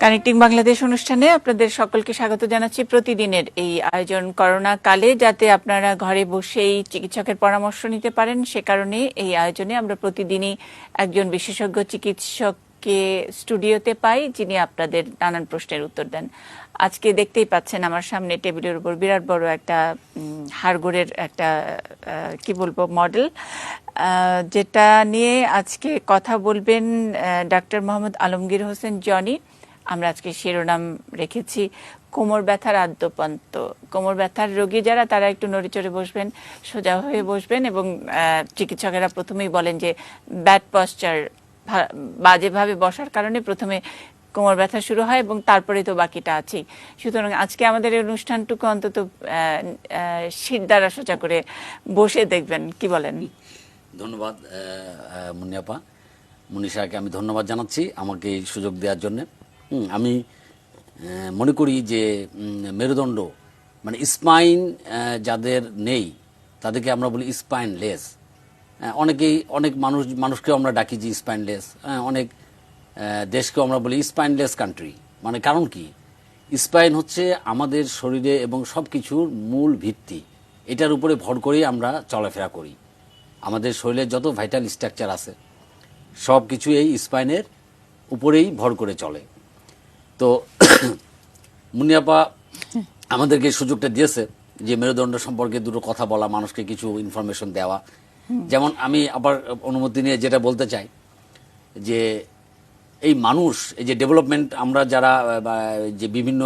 Connecting Bangladesh অনুষ্ঠানে আপনাদের সকলকে স্বাগত জানাচ্ছি। প্রতিদিনের এই আয়োজন করোনা কালে যাতে আপনারা ঘরে বসেই চিকিৎসকের পরামর্শ নিতে পারেন, সে কারণে এই আয়োজনে আমরা প্রতিদিনই একজন বিশেষজ্ঞ চিকিৎসককে স্টুডিওতে পাই, যিনি আপনাদের নানান প্রশ্নের উত্তর দেন। আজকে দেখতেই পাচ্ছেন আমার সামনে টেবিলের উপর বিরাট বড় একটা হাড়গোড়ের একটা কি বলবো মডেল, যেটা নিয়ে আজকে কথা বলবেন ডাক্তার মোহাম্মদ আলমগীর হোসেন জনি। আমরা আজকে শিরোনাম রেখেছি কোমর ব্যথার আদ্যপান্ত। কোমর ব্যথার রোগী যারা, তারা একটু নড়িচড়ে বসবেন, সোজা হয়ে বসবেন, এবং চিকিৎসকেরা প্রথমেই বলেন যে ব্যাড পশ্চার, বাজেভাবে বসার কারণে প্রথমে কোমর ব্যথা শুরু হয় এবং তারপরে তো বাকিটা আছেই। সুতরাং আজকে আমাদের এই অনুষ্ঠানটুকু অন্তত শীত দ্বারা সোজা করে বসে দেখবেন, কি বলেন? ধন্যবাদ মুন্নিয়াপা, মুনিশাকে আমি ধন্যবাদ জানাচ্ছি আমাকে এই সুযোগ দেওয়ার জন্য। আমি মনে করি যে মেরুদণ্ড মানে স্পাইন যাদের নেই তাদেরকে আমরা বলি স্পাইনলেস। অনেক মানুষকেও আমরা ডাকি যে স্পাইনলেস। অনেক দেশকেও আমরা বলি স্পাইনলেস কান্ট্রি। মানে কারণ কি, স্পাইন হচ্ছে আমাদের শরীরে এবং সব কিছুর মূল ভিত্তি। এটার উপরে ভর করেই আমরা চলাফেরা করি। আমাদের শরীরের যত ভাইটাল স্ট্রাকচার আছে সব কিছু এই স্পাইনের উপরেই ভর করে চলে। তো মুন্নিয়াপা আমাদেরকে সুযোগটা দিয়েছে যে মেরুদণ্ড সম্পর্কে দুটো কথা বলা, মানুষকে কিছু ইনফরমেশন দেওয়া। যেমন আমি আবার অনুমতি নিয়ে যেটা বলতে চাই যে এই মানুষ, এই যে ডেভেলপমেন্ট, আমরা যারা যে বিভিন্ন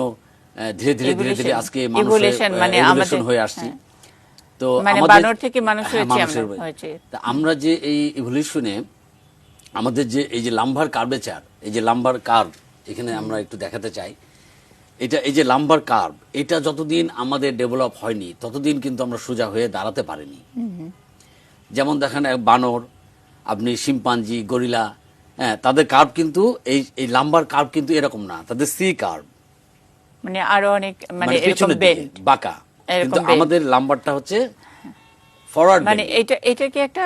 ধীরে ধীরে ধীরে ধীরে আজকে মানুষ হয়ে আসছি, তো বানর থেকে মানুষ হয়েছে। আমরা যে এই ইভলিউশনে আমাদের যে এই যে লাম্বার কার্ভেচার, এই যে লাম্বার কার্ভ এখানে আমরা একটু দেখাতে চাই। এটা এই যে লাম্বার কার্ভ, এটা যতদিন আমাদের ডেভেলপ হয়নি ততদিন কিন্তু আমরা সোজা হয়ে দাঁড়াতে পারিনি। যেমন দেখেন বানর, আপনি শিম্পাঞ্জি, গরিলা, হ্যাঁ, তাদের কার্ভ কিন্তু এই লাম্বার কার্ভ কিন্তু এরকম না, তাদের সি কার্ভ, মানে আরো অনেক পিছনের দিকে বাঁকা। কিন্তু আমাদের লাম্বারটা হচ্ছে ফরওয়ার্ড। মানে এটা কি একটা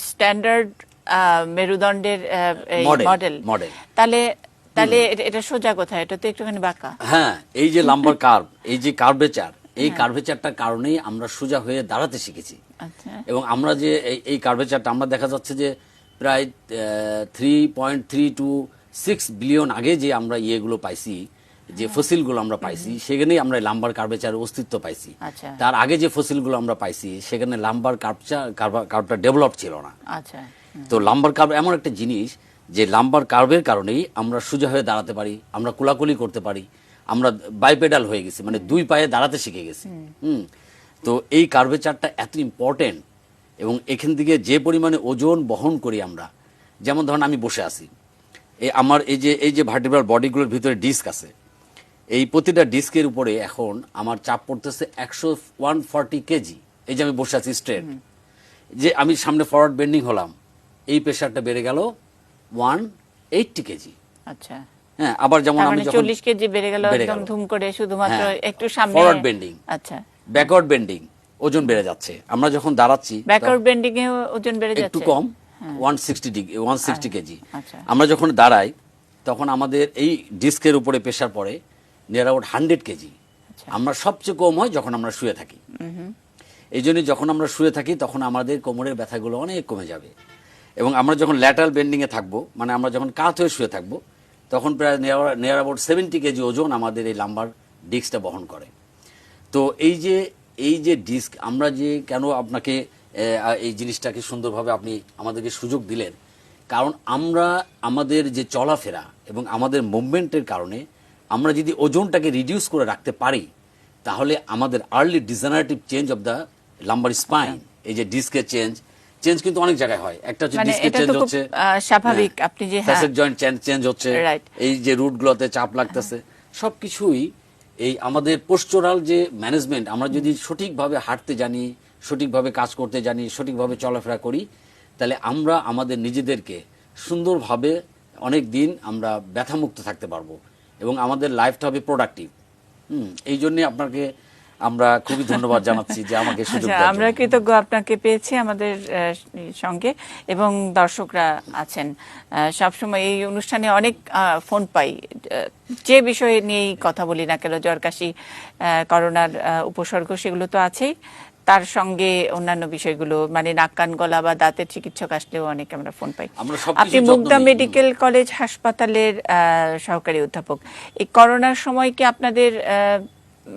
স্ট্যান্ডার্ড মেরুদণ্ডের মডেল? তাহলে এটা সোজা কোথায়? এটা তো একটুখানি বাঁকা। হ্যাঁ, এই যে লাম্বার কার্ভ, এই যে কার্ভেচার, এই কার্ভেচারটার কারণেই আমরা সোজা হয়ে দাঁড়াতে শিখেছি। এবং আমরা যে এই কার্ভেচারটা আমরা দেখা যাচ্ছে যে প্রায় 3.326 বিলিয়ন আগে যে আমরা ইয়েগুলো পাইছি, যে ফসিলগুলো আমরা পাইছি, সেখানেই আমরা লাম্বার কার্ভেচারের অস্তিত্ব পাইছি। তার আগে যে ফসিলগুলো আমরা পাইছি সেখানে লাম্বার কার্ভটা ডেভেলপ ছিল না। তো লাম্বার কার্ভ এমন একটা জিনিস যে লাম্বার কার্ভের কারণেই আমরা সোজা হয়ে দাঁড়াতে পারি, আমরা কোলাকুলি করতে পারি, আমরা বাইপেডাল হয়ে গেছি, মানে দুই পায়ে দাঁড়াতে শিখে গেছি। তো এই কার্ভেচারটা এত ইম্পর্টেন্ট, এবং এখান থেকে যে পরিমাণে ওজন বহন করি আমরা, যেমন ধরেন আমি বসে আছি, আমার এই যে ভার্টিব্রাল বডিগুলোর ভিতরে ডিস্ক আছে, এই প্রতিটা ডিস্কের উপরে এখন আমার চাপ পড়তেছে 140 কেজি। এই যে আমি বসে আছি স্ট্রেট, যে আমি সামনে ফরওয়ার্ড বেন্ডিং হলাম, এই প্রেশারটা বেড়ে গেল 180 কেজি। আচ্ছা, হ্যাঁ, আবার যেমন আমি যখন 40 কেজি বেড়ে গেল একদম ধুম করে, শুধুমাত্র একটু সামনে ফরওয়ার্ড বেন্ডিং। আচ্ছা, ব্যাকওয়ার্ড বেন্ডিং, ওজন বেড়ে যাচ্ছে। আমরা যখন দাঁড়াচ্ছি ব্যাকওয়ার্ড বেন্ডিং এ ওজন বেড়ে যাচ্ছে একটু কম, 160 কেজি। আমরা যখন দাঁড়াই তখন আমাদের এই ডিস্কের উপরে প্রেশার পড়ে নিয়ার অ্যাবাউট 100 কেজি। আমরা সবচেয়ে কম হয় যখন আমরা শুয়ে থাকি। এই জন্য যখন আমরা শুয়ে থাকি তখন আমাদের কোমরের ব্যথাগুলো অনেক কমে যাবে। এবং আমরা যখন ল্যাটারাল বেন্ডিং এ থাকবো, মানে আমরা যখন কাত হয়ে শুয়ে থাকবো, তখন প্রায় নিয়ার অ্যাবাউট 70 কেজি ওজন আমাদের এই লাম্বার ডিস্কটা বহন করে। তো এই যে ডিস্ক, আমরা যে কেন আপনাকে এই জিনিসটাকে সুন্দরভাবে আপনি আমাদেরকে সুযোগ দিলেন, কারণ আমরা আমাদের যে চলাফেরা এবং আমাদের মুভমেন্টের কারণে আমরা যদি ওজনটাকে রিডিউস করে রাখতে পারি, তাহলে আমাদের early degenerative change of the lumber spine, এই যে ডিস্কের চেঞ্জ কিন্তু অনেক জায়গায় হয়। একটা হচ্ছে ডিস্কের চেঞ্জ হচ্ছে স্বাভাবিক, আপনি যে ফ্যাসেট জয়েন্ট চেঞ্জ হচ্ছে, এই যে রুটগুলোতে চাপ লাগতেছে, সবকিছুই এই আমাদের পোস্টোরাল যে ম্যানেজমেন্ট, আমরা যদি সঠিকভাবে হাঁটতে জানি, সঠিকভাবে কাজ করতে জানি, সঠিকভাবে চলাফেরা করি, তাহলে আমরা আমাদের নিজেদেরকে সুন্দরভাবে অনেক দিন আমরা ব্যথামুক্ত থাকতে পারবো এবং আমাদের লাইফটা হবে প্রোডাক্টিভ। এই জন্যে আপনাকে আমরা খুবই ধন্যবাদ জানাচ্ছি যে আমাকে সুযোগ আচ্ছা, দেওয়ার আমরা জন্য। কৃতজ্ঞ আপনাকে পেয়েছি আমাদের সঙ্গে, এবং দর্শকরা আছেন সবসময় এই অনুষ্ঠানে অনেক ফোন পাই, যে বিষয়ে নিয়েই কথা বলি না কেন, জ্বর কাশি করোনার উপসর্গ সেগুলো তো আছেই, তার সঙ্গে অন্যান্য বিষয়গুলো মানে নাক কান গলা বা দাঁতের চিকিৎসক আসলেও অনেক আমরা ফোন পাই। আমরা সবকিছু আপনি যত্ন মুগদা নিই। মেডিকেল কলেজ হাসপাতালের সহকারী অধ্যাপক। এই করোনার সময় কি আপনাদের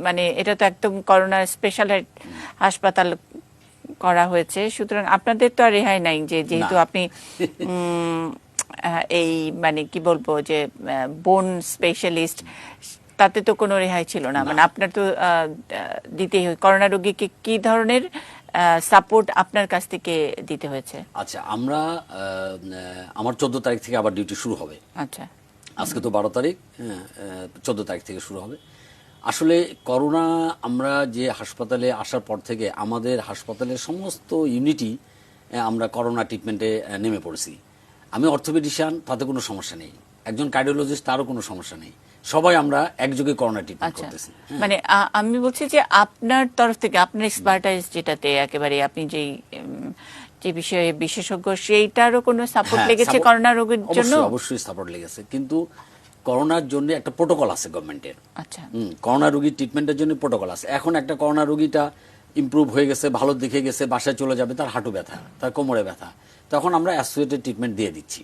মানে এটা তো একদম করোনা স্পেশাল হাসপাতাল করা হয়েছে, সুতরাং আপনাদের তো আর রেহাই নাই, যে যেহেতু না। আপনি এই মানে কি বলবো যে বোন স্পেশালিস্ট, তাতে তো কোনো রেহাই ছিল না, মানে আপনার তো দিতেই হয়। করোনা রোগীকে কি ধরনের সাপোর্ট আপনার কাছ থেকে দিতে হয়েছে? আচ্ছা, আমরা আমার 14 তারিখ থেকে আবার ডিউটি শুরু হবে। আচ্ছা, আজকে তো 12 তারিখ, 14 তারিখ থেকে শুরু হবে। আসলে করোনা, আমরা যে হাসপাতালে আসার পর থেকে আমাদের হাসপাতালের সমস্ত ইউনিটই আমরা করোনা ট্রিটমেন্টে নেমে পড়েছি। আমি অর্থোপেডিশিয়ান, তাতে কোনো সমস্যা নেই। একজন কার্ডিওলজিস্ট, তারও কোনো সমস্যা নেই। সবাই আমরা একযোগে করোনা ট্রিটমেন্ট আচ্ছা, করতেছি। মানে আমি বলছি যে আপনার তরফ থেকে আপনার এক্সপার্টাইজ যেটাতে একেবারে আপনি যেই যে বিষয়ে বিশেষজ্ঞ, সেইটারও কোনো সাপোর্ট হ্যাঁ, লেগেছে support- করোনা রোগীর জন্য? অবশ্যই অবশ্যই সাপোর্ট লেগেছে, কিন্তু করোনার জন্য একটা প্রোটোকল আছে গভর্নমেন্টের। আচ্ছা, করোনা রোগীর ট্রিটমেন্টের জন্য প্রোটোকল আছে। এখন একটা করোনা রোগীটা ইমপ্রুভ হয়ে গেছে, ভালো দিকে গেছে, বাসায় চলে যাবে, তার হাঁটু ব্যথা, তার কোমরে ব্যথা, তখন আমরা অ্যাসোসিয়েটেড ট্রিটমেন্ট দিয়ে দিচ্ছি।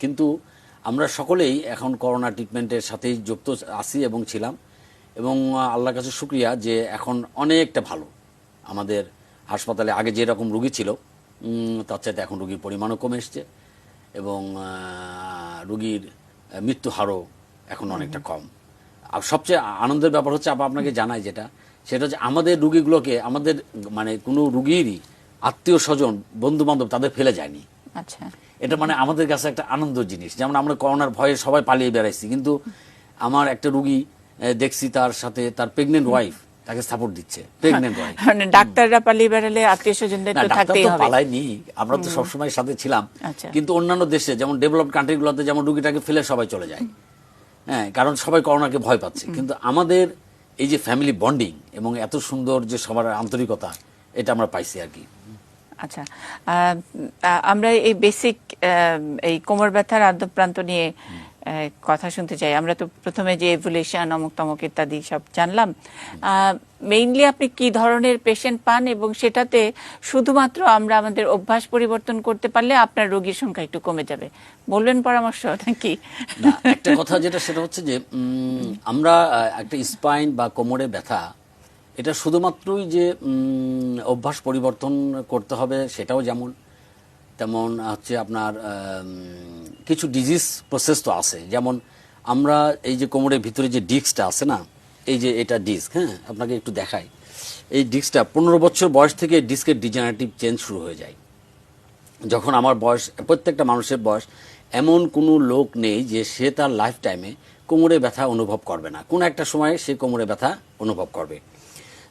কিন্তু আমরা সকলেই এখন করোনা ট্রিটমেন্টের সাথেই যুক্ত আছি এবং ছিলাম, এবং আল্লাহর কাছে শুক্রিয়া যে এখন অনেকটা ভালো আমাদের হাসপাতালে। আগে যেরকম রোগী ছিল তার চাইতে এখন রোগীর পরিমাণও কমে এসছে, এবং রোগীর মৃত্যু হারও এখন অনেকটা কম। আর সবচেয়ে আনন্দের ব্যাপার হচ্ছে, আপনাকে জানাই যেটা, সেটা হচ্ছে আমাদের রুগীগুলোকে, আমাদের মানে কোনো রুগীরই আত্মীয় স্বজন, বন্ধু বান্ধব তাদের ফেলে যায়নি। আচ্ছা, এটা মানে আমাদের কাছে একটা আনন্দ জিনিস। যেমন আমরা করোনার ভয়ে সবাই পালিয়ে বেড়াইছি, কিন্তু আমার একটা রুগী দেখছি, তার সাথে তার প্রেগনেন্ট ওয়াইফ তাকে সাপোর্ট দিচ্ছে। প্রেগনেন্ট ওয়াইফ, মানে ডাক্তাররা পালিয়ে বেড়ালে আত্মীয় স্বজনদের তো ডাক্তার থাকতেই তো হবে। পালায়নি, আমরা তো সবসময় সাথে ছিলাম। আচ্ছা। কিন্তু অন্যান্য দেশে, যেমন ডেভেলপড কান্ট্রিগুলোতে, যেমন রুগীটাকে ফেলে সবাই চলে যায়, হ্যাঁ, কারণ সবাই করোনাকে ভয় পাচ্ছে। কিন্তু আমাদের এই যে ফ্যামিলি বন্ডিং এবং এত সুন্দর যে সবার আন্তরিকতা, এটা আমরা পাইছি আর কি। আচ্ছা, আমরা এই বেসিক এই কোমর ব্যথার আদ্যপ্রান্ত নিয়ে কথা শুনতে চাই। আমরা তো প্রথমে যে এভুলেশন অমুক তমুক ইত্যাদি সব জানলাম, মেইনলি আপনি কি ধরনের পেশেন্ট পান, এবং সেটাতে শুধুমাত্র আমরা আমাদের অভ্যাস পরিবর্তন করতে পারলে আপনার রোগীর সংখ্যা একটু কমে যাবে, বলবেন পরামর্শ নাকি? না, একটা কথা যেটা, সেটা হচ্ছে যে আমরা একটা স্পাইন বা কোমরে ব্যথা, এটা শুধুমাত্রই যে অভ্যাস পরিবর্তন করতে হবে সেটাও যেমন, তেমন হচ্ছে আপনার কিছু ডিজিজ প্রসেস তো আছে। যেমন আমরা এই যে কোমরের ভিতরে যে ডিস্কটা আছে না, এই যে এটা ডিস্ক, হ্যাঁ, আপনাকে একটু দেখাই। এই ডিস্কটা 15 বছর বয়স থেকে ডিস্কের ডিজেনারেটিভ চেঞ্জ শুরু হয়ে যায়। যখন আমার বয়স, প্রত্যেকটা মানুষের বয়স, এমন কোনো লোক নেই যে সে তার লাইফ টাইমে কোমরে ব্যথা অনুভব করবে না, কোনো একটা সময়ে সে কোমরে ব্যথা অনুভব করবে।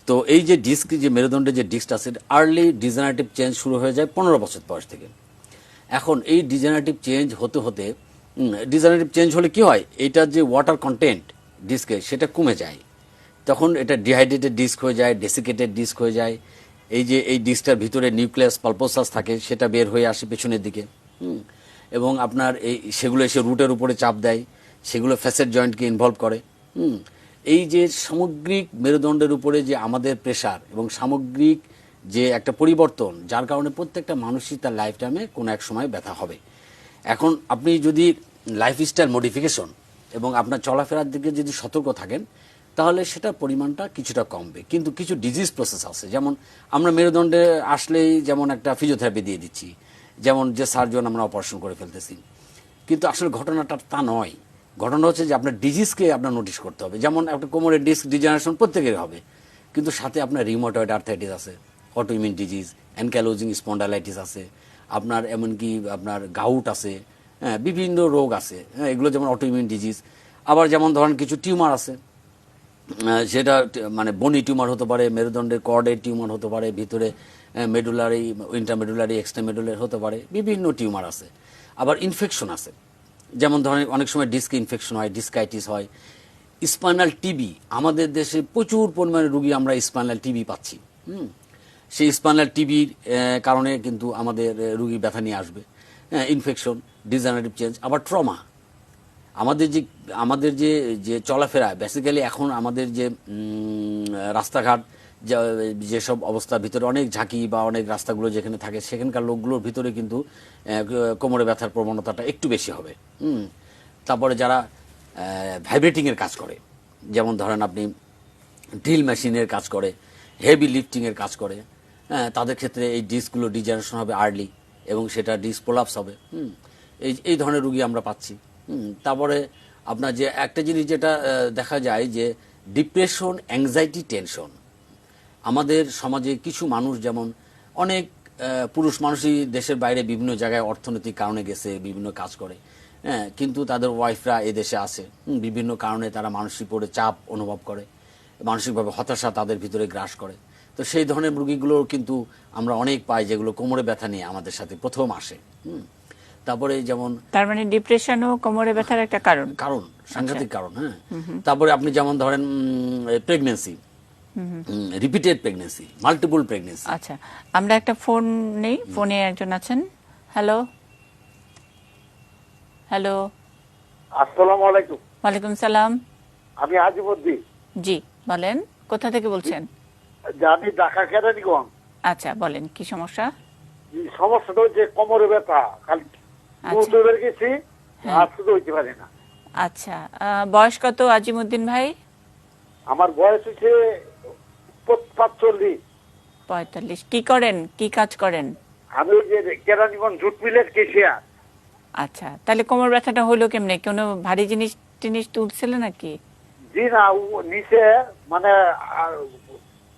তো এই যে ডিস্ক, যে মেরুদণ্ডের যে ডিস্কটা আছে, আর্লি ডিজেনারেটিভ চেঞ্জ শুরু হয়ে যায় 15 বছর বয়স থেকে। এখন এই ডিজেনারেটিভ চেঞ্জ হতে হতে, ডিজেনারেটিভ চেঞ্জ হলে কি হয়, এইটার যে ওয়াটার কন্টেন্ট ডিস্কে, সেটা কমে যায়। তখন এটা ডিহাইড্রেটেড ডিস্ক হয়ে যায়, ডেসিকেটেড ডিস্ক হয়ে যায়। এই যে এই ডিস্কটার ভিতরে নিউক্লিয়াস পালপোসাস থাকে, সেটা বের হয়ে আসে পেছনের দিকে, এবং আপনার এই সেগুলো এসে রুটের উপরে চাপ দেয়, সেগুলো ফ্যাসেট জয়েন্টকে ইনভলভ করে। এই যে সামগ্রিক মেরুদণ্ডের উপরে যে আমাদের প্রেসার এবং সামগ্রিক যে একটা পরিবর্তন, যার কারণে প্রত্যেকটা মানুষই তার লাইফ টাইমে কোনো এক সময় ব্যথা হবে। এখন আপনি যদি লাইফস্টাইল মডিফিকেশন এবং আপনার চলাফেরার দিকে যদি সতর্ক থাকেন, তাহলে সেটার পরিমাণটা কিছুটা কমবে। কিন্তু কিছু ডিজিজ প্রসেস আছে, যেমন আমরা মেরুদণ্ডে আসলেই যেমন একটা ফিজিওথেরাপি দিয়ে দিচ্ছি, যেমন যে সার্জন আমরা অপারেশন করে ফেলতেছি, কিন্তু আসলে ঘটনাটা তা নয়। ঘটনা হচ্ছে যে আপনার ডিজিজকে আপনার নোটিশ করতে হবে। যেমন একটা কোমরের ডিস্ক ডিজেনারেশন প্রত্যেকের হবে, কিন্তু সাথে আপনার রিউমাটয়েড আর্থ্রাইটিস আছে, অটোইমিউন ডিজিজ, অ্যানকাইলোজিং স্পন্ডালাইটিস আছে, আপনার এমনকি আপনার গাউট আছে, হ্যাঁ, বিভিন্ন রোগ আছে, হ্যাঁ, এগুলো যেমন অটোইমিউন ডিজিজ। আবার যেমন ধরেন কিছু টিউমার আছে, সেটা মানে বনি টিউমার হতে পারে, মেরুদণ্ডের কর্ডের টিউমার হতে পারে, ভিতরে মেডুলারি, ইন্টারমেডুলারি, এক্সট্রামেডুলারি হতে পারে, বিভিন্ন টিউমার আছে। আবার ইনফেকশন আছে, যেমন ধরেন অনেক সময় ডিস্ক ইনফেকশন হয়, ডিস্কাইটিস হয়। স্পাইনাল টিবি, আমাদের দেশে প্রচুর পরিমাণে রোগী আমরা স্পাইনাল টিবি পাচ্ছি। সেই স্পাইনাল টিবির কারণে কিন্তু আমাদের রোগী ব্যথা নিয়ে আসবে, ইনফেকশন, ডিজেনারেটিভ চেঞ্জ, আবার ট্রমা। আমাদের যে চলাফেরা, বেসিক্যালি এখন আমাদের যে রাস্তাঘাট, যেসব অবস্থার ভিতরে অনেক ঝাঁকি বা অনেক রাস্তাগুলো যেখানে থাকে, সেখানকার লোকগুলোর ভিতরে কিন্তু কোমরে ব্যথার প্রবণতাটা একটু বেশি হবে। তারপরে যারা ভাইব্রেটিংয়ের কাজ করে, যেমন ধরেন আপনি ড্রিল মেশিনের কাজ করে, হেভি লিফটিংয়ের কাজ করে, তাদের ক্ষেত্রে এই ডিস্কগুলো ডিজেনারেশন হবে আর্লি, এবং সেটা ডিস্ক প্রোলাপস হবে। এই ধরনের রুগী আমরা পাচ্ছি। তারপরে আপনার যে একটা জিনিস যেটা দেখা যায় যে ডিপ্রেশন, অ্যাংজাইটি, টেনশন। আমাদের সমাজে কিছু মানুষ, যেমন অনেক পুরুষ মানুষই দেশের বাইরে বিভিন্ন জায়গায় অর্থনৈতিক কারণে গেছে, বিভিন্ন কাজ করে, কিন্তু তাদের ওয়াইফরা এদেশে আসে, বিভিন্ন কারণে তারা মানসিক পড়ে চাপ অনুভব করে, মানসিকভাবে হতাশা তাদের ভিতরে গ্রাস করে। তো সেই ধরনের রোগীগুলো কিন্তু আমরা অনেক পাই, যেগুলো কোমরে ব্যথা নিয়ে আমাদের সাথে প্রথম আসে। তারপরে যেমন, তার মানে ডিপ্রেশনও কোমরে ব্যথার একটা কারণ, সাংঘাতিক কারণ। হ্যাঁ, তারপরে আপনি যেমন ধরেন pregnancy, repeated pregnancy, multiple pregnancy. আচ্ছা, আমরা একটা ফোন নেই, ফোনে একজন আছেন। হ্যালো হ্যালো, আসসালামু আলাইকুম। ওয়ালাইকুম সালাম। আমি আজিমউদ্দিন। জি বলেন, কোথা থেকে বলছেন? আমি ঢাকা কেরানীগঞ্জ। আচ্ছা বলেন, কি সমস্যা? সমস্যাটা হচ্ছে কোমরে ব্যথা, খালি আচ্ছা। বের গেছি, আর শুধু হইতে পারি না। আচ্ছা, বয়স কত আজিমউদ্দিন ভাই? আমার বয়স হচ্ছে 45। 45। কি করেন, কি কাজ করেন? আমি ওই যে কেরানীগঞ্জ জুট মিলের কেশিয়ার। আচ্ছা, তাহলে কোমর ব্যথাটা হলো কেমনে? কোনো ভারী জিনিস টিনিস তুলছিল নাকি? জি না, নিচে মানে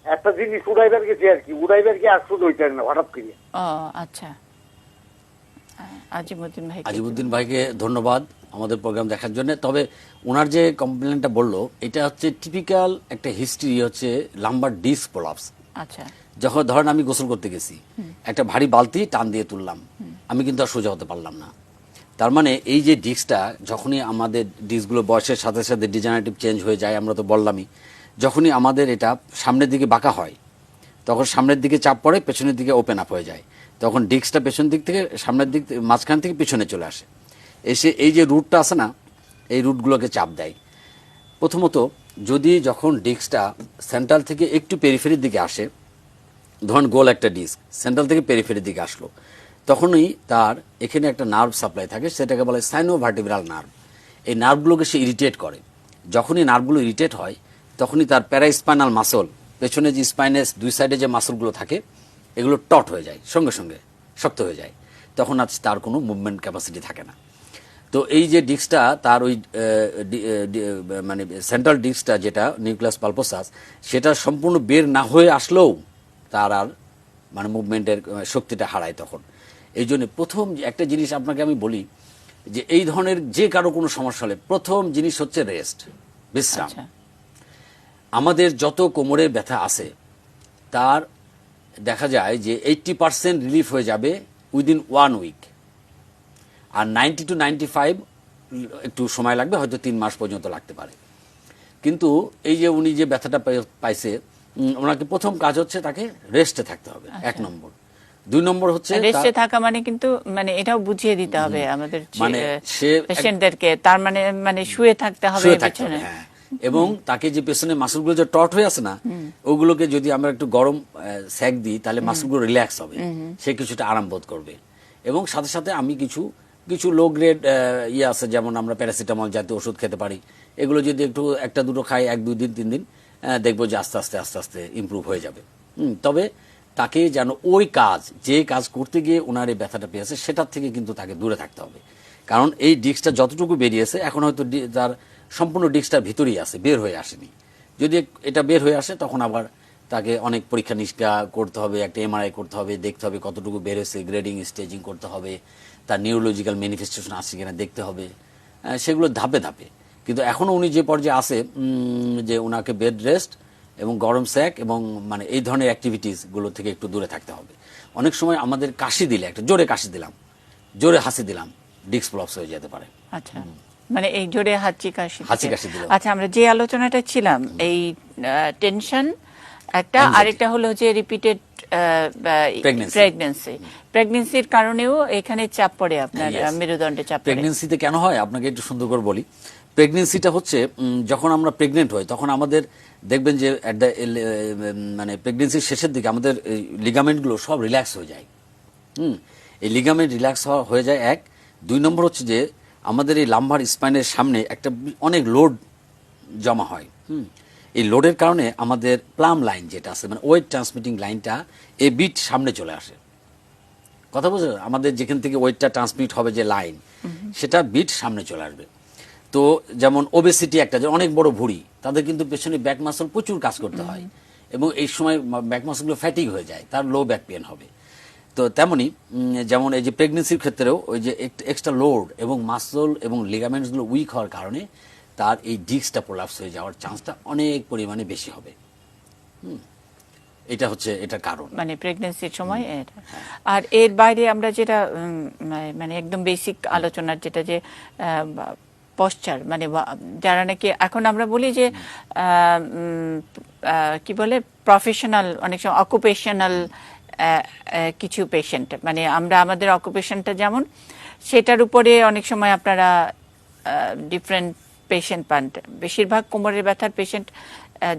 একটা জিনিস উড়াইবার গেছি আর কি, উড়াইবার গিয়ে আর শুধু হইতে পারি না হঠাৎ করে। ও আচ্ছা, আজিমউদ্দিন ভাই। আজিমউদ্দিন ভাইকে ধন্যবাদ আমাদের প্রোগ্রাম দেখার জন্য। তবে ওনার যে কমপ্লেনটা বললো, এটা হচ্ছে টিপিক্যাল একটা হিস্ট্রি, হচ্ছে লাম্বার ডিস্ক প্রলাপস। আচ্ছা, যখন ধরেন আমি গোসল করতে গেছি, একটা ভারী বালতি টান দিয়ে তুললাম, আমি কিন্তু আর সোজা হতে পারলাম না। তার মানে এই যে ডিস্কটা, যখনই আমাদের ডিস্কগুলো বয়সের সাথে সাথে ডিজেনারেটিভ চেঞ্জ হয়ে যায়, আমরা তো বললামই, যখনই আমাদের এটা সামনের দিকে বাঁকা হয়, তখন সামনের দিকে চাপ পড়ে, পেছনের দিকে ওপেন আপ হয়ে যায়, তখন ডিস্কটা পেছন দিক থেকে সামনের দিক, মাঝখান থেকে পিছনে চলে আসে, এসে এই যে রুটটা আছে না, এই রুটগুলোকে চাপ দেয়। প্রথমত, যখন ডিস্কটা সেন্ট্রাল থেকে একটু পেরিফেরির দিকে আসে, ধরুন গোল একটা ডিস্ক সেন্ট্রাল থেকে পেরিফেরির দিকে আসলো, তখনই তার এখানে একটা নার্ভ সাপ্লাই থাকে, সেটাকে বলে সাইনোভার্টিব্রাল নার্ভ। এই নার্ভগুলোকে সে ইরিটেট করে। যখনই নার্ভগুলো ইরিটেট হয়, তখনই তার প্যারাস্পাইনাল মাসল, পেছনে যে স্পাইনের দুই সাইডে যে মাসলগুলো থাকে, এগুলো টট হয়ে যায়, সঙ্গে সঙ্গে শক্ত হয়ে যায়, তখন আজ তার কোনো মুভমেন্ট ক্যাপাসিটি থাকে না। তো এই যে ডিস্কটা, তার ওই মানে সেন্ট্রাল ডিস্কটা যেটা নিউক্লিয়াস পালপোসাস, সেটা সম্পূর্ণ বের না হয়ে আসলেও তার আর মানে মুভমেন্টের শক্তিটা হারায় তখন। এই জন্য প্রথম একটা জিনিস আপনাকে আমি বলি, যে এই ধরনের যে কারো কোনো সমস্যা হলে প্রথম জিনিস হচ্ছে রেস্ট, বিশ্রাম। আমাদের যত কোমরের ব্যথা আছে, তার দেখা যায় যে 80% রিলিফ হয়ে যাবে উইদিন 1 উইক, আর 90 to 95 একটু সময় লাগবে, হয়তো 3 মাস পর্যন্ত লাগতে পারে। কিন্তু এই যে উনি যে ব্যথাটা পাইছে, ওনাকে প্রথম কাজ হচ্ছে তাকে রেস্টে থাকতে হবে, 1 নম্বর। 2 নম্বর হচ্ছে রেস্টে থাকা মানে, কিন্তু মানে এটাও বুঝিয়ে দিতে হবে আমাদের মানে পেশেন্টদেরকে, তার মানে শুয়ে থাকতে হবে পেছনে। হ্যাঁ, এবং তাকে যে পেছনে মাসলগুলো যে টট হয়ে আছে না, ওগুলোকে যদি আমরা একটু গরম সেক দিই, তাহলে মাসলগুলো রিল্যাক্স হবে, সে কিছুটা আরাম বোধ করবে। এবং সাথে সাথে আমি কিছু লো গ্রেড আছে, যেমন আমরা প্যারাসিটামল জাতীয় ওষুধ খেতে পারি। এগুলো যদি একটা দুটো খাই 1, 2 দিন 3 দিন, দেখবো যে আস্তে আস্তে ইমপ্রুভ হয়ে যাবে। তবে তাকে যেন ওই যে কাজ করতে গিয়ে ওনার এই ব্যথাটা পেয়েছে, সেটার থেকে কিন্তু তাকে দূরে থাকতে হবে। কারণ এই ডিস্কটা যতটুকু বেরিয়েছে, এখন হয়তো তার সম্পূর্ণ ডিস্কটার ভিতরেই আছে, বের হয়ে আসেনি। যদি এটা বের হয়ে আসে, তখন আবার তাকে অনেক পরীক্ষা নিরীক্ষা করতে হবে, একটা এমআরআই করতে হবে, দেখতে হবে কতটুকু বের হয়েছে, গ্রেডিং স্টেজিং করতে হবে, তার নিউরোলজিক্যাল ম্যানিফেস্টেশন আসছে কিনা দেখতে হবে, সেগুলো ধাপে ধাপে। কিন্তু এখনও উনি যে পর্যায়ে আছে, যে ওনাকে বেড রেস্ট এবং গরম স্যাক এবং মানে এই ধরনের অ্যাক্টিভিটিসগুলো থেকে একটু দূরে থাকতে হবে। অনেক সময় আমাদের কাশি দিলে, একটা জোরে কাশি দিলাম, জোরে হাসি দিলাম, ডিস্ক প্রলাপস হয়ে যেতে পারে। আচ্ছা, মানে এই জোরে হাঁচি কাশি হাঁচি কাশি দিল। আচ্ছা, আমরা যে আলোচনাটা ছিলাম এই টেনশন একটা, Anxiety. আরেকটা হলো যে রিপিটেড Pregnancy. প্রেগনেন্সির কারণেও এখানে চাপ পড়ে আপনার, Yes. মেরুদণ্ডে চাপ পড়ে। প্রেগনেন্সিতে কেন হয় আপনাকে একটু সুন্দর করে বলি। প্রেগনেন্সিটা হচ্ছে যখন আমরা প্রেগনেন্ট হই তখন আমাদের দেখবেন যে মানে প্রেগনেন্সির শেষের দিকে আমাদের লিগামেন্টগুলো সব রিল্যাক্স হয়ে যায়। এই লিগামেন্ট রিল্যাক্স হয়ে যায় এক। 2 নম্বর হচ্ছে যে আমাদের এই লাম্বার স্পাইনের সামনে একটা অনেক লোড জমা হয়। এই লোডের কারণে আমাদের প্লাম লাইন যেটা আছে মানে ওয়েট ট্রান্সমিটিং লাইনটা এই বিট সামনে চলে আসে। কথা বুঝলেন? আমাদের যেখান থেকে ওয়েটটা ট্রান্সমিট হবে যে লাইন, সেটা বিট সামনে চলে আসবে। তো যেমন ওবেসিটি একটা, যে অনেক বড় ভুঁড়ি, তাদের কিন্তু পেছনে ব্যাক মাসল প্রচুর কাজ করতে হয় এবং এই সময় ব্যাক মাসলগুলো ফ্যাটিক হয়ে যায়, তার লো ব্যাক পেন হবে। তো তেমনি যেমন এই যে প্রেগনেন্সির ক্ষেত্রেও ওই যে এক্সট্রা লোড এবং মাসল এবং লিগামেন্টসগুলো উইক হওয়ার কারণে তার এই ডিস্কটা প্রোলাপস হয়ে যাওয়ার চান্সটা অনেক পরিমাণে বেশি হবে। এটা হচ্ছে এটার কারণ, মানে প্রেগনেন্সির সময় এটা। আর এর বাইরে আমরা যেটা মানে একদম বেসিক আলোচনার যেটা যে পশ্চার, মানে যারা নাকি এখন আমরা বলি যে কি বলে প্রফেশনাল, অনেক সময় অকুপেশনাল কিছু পেশেন্ট, মানে আমরা আমাদের অকুপেশনটা যেমন সেটার উপরে অনেক সময় আপনারা ডিফারেন্ট পেশেন্ট পান। বেশিরভাগ কোমরের ব্যথার পেশেন্ট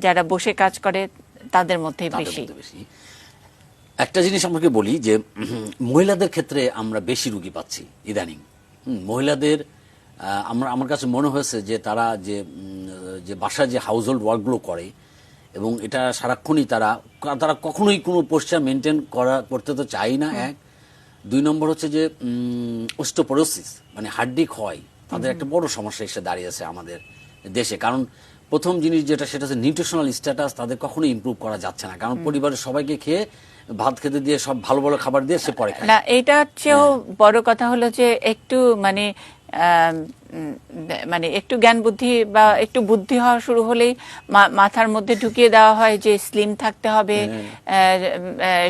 যারা বসে কাজ করে তাদের মধ্যেই তাদের বেশি। মধ্যে বেশি। একটা জিনিস আমাকে বলি যে মহিলাদের ক্ষেত্রে আমরা বেশি রুগী পাচ্ছি ইদানিং। মহিলাদের আমার কাছে মনে হয়েছে যে তারা যে বাসায় যে হাউস হোল্ড ওয়ার্কগুলো করে এবং এটা সারাক্ষণই তারা কখনোই কোনো পোস্টার মেনটেন করতে তো চাই না। এক, 2 নম্বর হচ্ছে যে অস্টিওপোরোসিস মানে হাড্ডি ক্ষয় তাদের একটা বড় সমস্যা এসে দাঁড়িয়েছে আমাদের দেশে। কারণ প্রথম জিনিস যেটা, সেটা হচ্ছে নিউট্রিশনাল স্ট্যাটাস তাদের কখনোই ইমপ্রুভ করা যাচ্ছে না, কারণ পরিবারের সবাইকে খেয়ে ভাত খেতে দিয়ে সব ভালো ভালো খাবার দিয়ে সে পরে খায় না। এটার চেয়েও বড় কথা হলো যে একটু মানে মানে একটু জ্ঞান বুদ্ধি বা একটু বুদ্ধি হওয়া শুরু হলেই মাথার মধ্যে ঢুকিয়ে দেওয়া হয় যে স্লিম থাকতে হবে,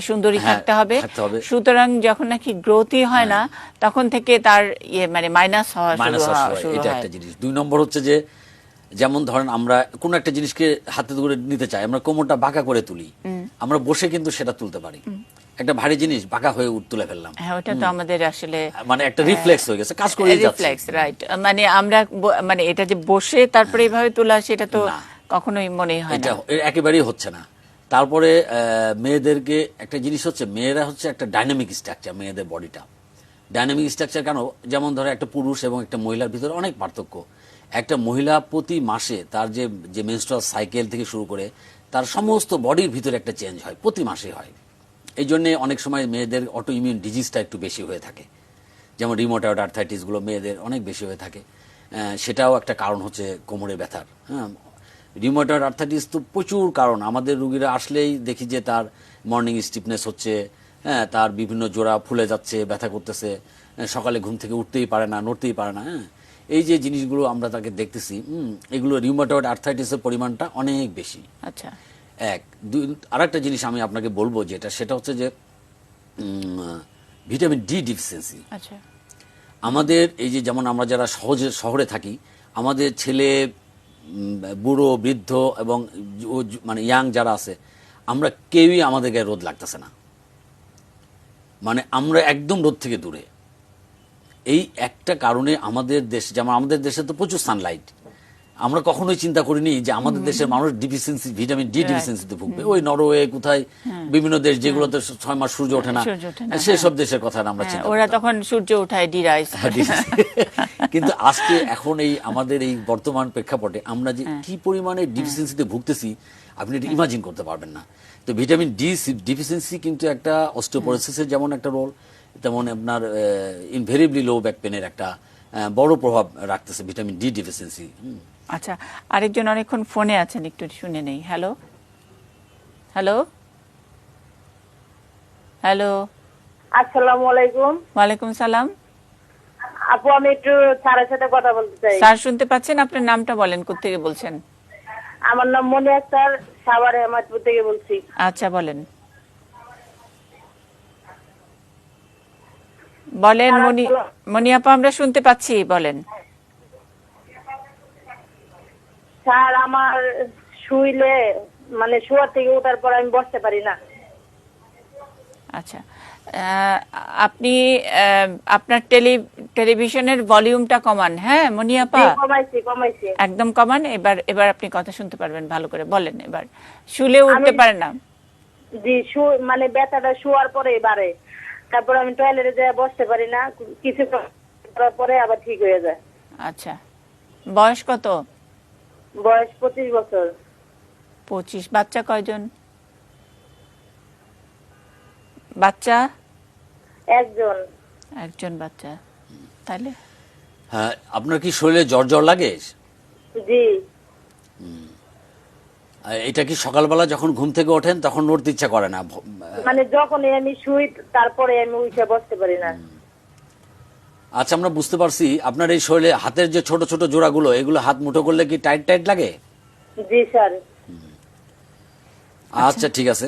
সুন্দরী থাকতে হবে। সুতরাং যখন নাকি গ্রোথই হয় না তখন থেকে তার মানে মাইনাস হওয়া শুরু এটা হয়। একটা জিনিস। 2 নম্বর হচ্ছে যে যেমন ধরেন আমরা কোনো একটা জিনিসকে হাতে ধরে নিতে চাই, আমরা কোমরটা বাঁকা করে তুলি, আমরা বসে কিন্তু সেটা তুলতে পারি। একটা ভারী জিনিস বাঁকা হয়ে তুলে ফেললাম, হ্যাঁ, ওটা তো আমাদের আসলে মানে একটা রিফ্লেক্স হয়ে গেছে, কাজ করে যাচ্ছে। Reflex, right. মানে আমরা মানে এটা যে বসে তারপরে এইভাবে তোলা, সেটা তো কখনোই মনে হয় না, এটা একেবারেই হচ্ছে না। তারপরে মেয়েদেরকে একটা জিনিস হচ্ছে, মেয়েরা হচ্ছে একটা ডাইনামিক স্ট্রাকচার, মেয়েদের বডিটা ডাইনামিক স্ট্রাকচার কেন, যেমন ধরো একটা পুরুষ এবং একটা মহিলার ভিতরে অনেক পার্থক্য। একটা মহিলা প্রতি মাসে তার যে মেনস্ট্রুয়াল সাইকেল থেকে শুরু করে তার সমস্ত বডির ভিতরে একটা চেঞ্জ হয়, প্রতি মাসে হয়। এই জন্যে অনেক সময় মেয়েদের অটো ইমিউন ডিজিজটা একটু বেশি হয়ে থাকে, যেমন রিউমাটয়েড আর্থ্রাইটিসগুলো মেয়েদের অনেক বেশি হয়ে থাকে। সেটাও একটা কারণ হচ্ছে কোমরে ব্যথার। রিউমাটয়েড আর্থ্রাইটিস তো প্রচুর কারণ, আমাদের রুগীরা আসলেই দেখি যে তার মর্নিং স্টিফনেস হচ্ছে, তার বিভিন্ন জোড়া ফুলে যাচ্ছে, ব্যথা করতেছে, সকালে ঘুম থেকে উঠতেই পারে না, নড়তেই পারে না। এই যে জিনিসগুলো আমরা তাকে দেখতেছি, এগুলো রিউমাটয়েড আর্থ্রাইটিসের পরিমাণটা অনেক বেশি। আচ্ছা, এক। আরেকটা জিনিস আমি আপনাকে বলবো যেটা, সেটা হচ্ছে যে ভিটামিন ডি ডিফিসিয়েন্সি। আচ্ছা, আমাদের এই যে যেমন আমরা যারা শহরে থাকি, আমাদের ছেলে, বুড়ো, বৃদ্ধ এবং মানে ইয়াং যারা আছে, আমরা কেউই আমাদের গায়ে রোদ লাগতেছে না, মানে আমরা একদম রোদ থেকে দূরে। এই একটা কারণে আমাদের দেশ, যেমন আমাদের দেশে তো প্রচুর সানলাইট, আমরা কখনোই চিন্তা করিনি যে আমাদের দেশের মানুষ ডিফিসিয়েন্সি, ভিটামিন ডি ডিফিসিয়েন্সিতে ভুগবে। ওই নরওয়ে কোথায় বিভিন্ন দেশ যেগুলোতে 6 মাস সূর্য ওঠে না, সেসব দেশের কথা আমরা চিন্তা ওরা তখন সূর্য ওঠায় ডিরাইস। কিন্তু আজকে এখন এই আমাদের এই বর্তমান প্রেক্ষাপটে আমরা যে কি পরিমাণে ডিফিসিয়েন্সিতে ভুগতেছি আপনি এটা ইমাজিন করতে পারবেন না। তো ভিটামিন ডি ডিফিসিয়েন্সি কিন্তু একটা অস্টিওপোরোসিসের যেমন একটা রোল, তেমন আপনার ইনভেরিবলি লো ব্যাক পেনের একটা বড় প্রভাব রাখতেছে ভিটামিন ডি ডিফিসিয়েন্সি। আচ্ছা, আরেকজন অনেকক্ষণ ফোনে আছেন, একটু শুনে নেই। Hello, hello, hello. আসসালামু আলাইকুম। ওয়ালাইকুম সালাম। আপু, আমি একটু স্যারের সাথে কথা বলতে চাই। স্যার শুনতে পাচ্ছেন? আপনার নামটা বলেন, কোত্থেকে বলছেন? আমার নাম মনি আক্তার, সাভার হেমায়তপুর থেকে বলছি। আচ্ছা, বলেন বলেন মনি আপা, আমরা শুনতে পাচ্ছি, বলেন। স্যার আমার শুইলে মানে শোয়ার থেকে ওঠার পর আমি বসতে পারি না। আচ্ছা, আপনি আপনার টেলিভিশনের ভলিউমটা কমান, হ্যাঁ মনিয়াপা, জি, কমাইছি। একদম কমান। এবার এবার আপনি কথা শুনতে পারবেন ভালো করে, বলেন। এবার শুলে উঠতে পারেন না? জি, মানে ব্যথাটা শোয়ার পরে বাড়ে, তারপর আমি টয়লেটে যেয়ে বসতে পারি না, কিছু করার পরে আবার ঠিক হয়ে যায়। আচ্ছা, বয়স কত? বয়স 25 বছর। 25। বাচ্চা কয়জন? বাচ্চা একজন। একজন বাচ্চা। তাহলে হ্যাঁ, আপনার কি শরীরে জ্বর জ্বর লাগে? জি। এটা কি সকালবেলা যখন ঘুম থেকে ওঠেন তখন নড়তে ইচ্ছা করে না? মানে যখনই আমি শুই তারপরে আমি উঠে বসতে পারি না। আচ্ছা, আমরা বুঝতে পারছি আপনার এই শরীরে হাতের যে ছোট ছোট জোড়াগুলো, এগুলো হাত মুঠো করলে কি টাইট টাইট লাগে? জি স্যার। আচ্ছা, ঠিক আছে,